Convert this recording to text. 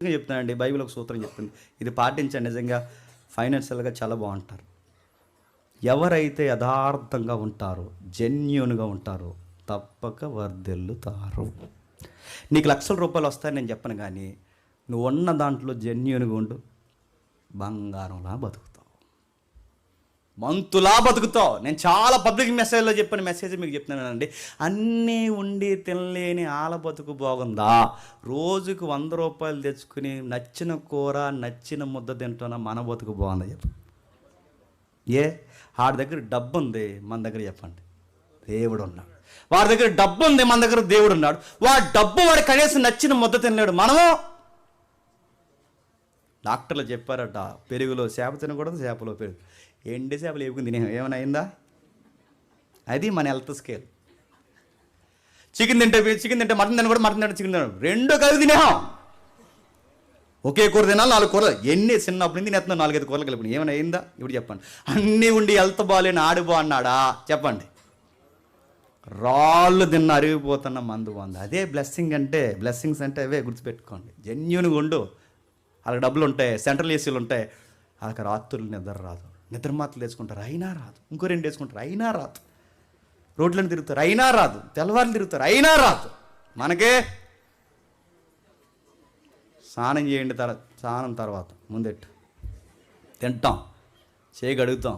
చెప్తానండి. బైబిల్ ఒక సూత్రం చెప్తుంది. ఇది పాటించండి, నిజంగా ఫైనాన్షియల్‌గా చాలా బాగుంటారు. ఎవరైతే యథార్థంగా ఉంటారో, జెన్యూన్‌గా ఉంటారో తప్పక వర్ధిల్లుతారు. నీకు లక్షల రూపాయలు వస్తాయని నేను చెప్పను కానీ, నువ్వు ఉన్న దాంట్లో జెన్యూన్‌గా ఉండు, బంగారంలా బతుకుతావు, మంతులా బతుకుతావు. నేను చాలా పబ్లిక్ మెసేజ్లో చెప్పిన మెసేజ్ మీకు చెప్తున్నానండి. అన్నీ ఉండి తినలేని ఆల బతుకు బాగుందా? రోజుకు 100 రూపాయలు తెచ్చుకుని నచ్చిన కూర నచ్చిన ముద్ద తింటున్నా మన బతుకు బాగుందా చెప్పు. వాడి దగ్గర డబ్బు ఉంది, మన దగ్గర చెప్పండి దేవుడు ఉన్నాడు. వాడి దగ్గర డబ్బు ఉంది, మన దగ్గర దేవుడు ఉన్నాడు. వాడి డబ్బు వాడి కనీసం నచ్చిన ముద్ద తినలేడు. మనము డాక్టర్లు చెప్పారట, పెరుగులో చేప తినకూడదు, చేపలో పెరుగు. ఎండి చేపలు ఏపుకుని తినే ఏమైనా అయిందా? అది మన హెల్త్ స్కేల్. చికెన్ తింటే మటన్ తిన కూడా, మటన్ తింటే చికెన్ తిన, రెండు కలిపి తినేహాం. ఒకే కూర తినాలి, 4 కూరలు. ఎన్ని చిన్నప్పుడు తినేస్తున్నాం, 4-5 కూరలు కలిపి. ఏమైనా అయిందా? ఇప్పుడు చెప్పండి. అన్నీ ఉండి హెల్త్ బాగాలేని ఆడు బాగున్నాడా చెప్పండి. రాళ్ళు తిన్న అరిగిపోతున్న మందు బాగుంది. అదే బ్లెస్సింగ్ అంటే. బ్లెస్సింగ్స్ అంటే అవే, గుర్తుపెట్టుకోండి. జెన్యూన్గా ఉండు. వాళ్ళకి డబ్బులు ఉంటాయి, సెంట్రల్ ఏసీలు ఉంటాయి, వాళ్ళకి రాత్రులు నిద్ర రాదు, నిద్ర మాత్రలు వేసుకుంటారు అయినా రాదు, ఇంకో 2 వేసుకుంటారు అయినా రాదు, రోడ్లను తిరుగుతారు అయినా రాదు, తెల్లవారులు తిరుగుతారు అయినా రాదు. మనకే స్నానం చేయండి, స్నానం తర్వాత ముందెట్టు తింటాం, చేయగలుగుతాం,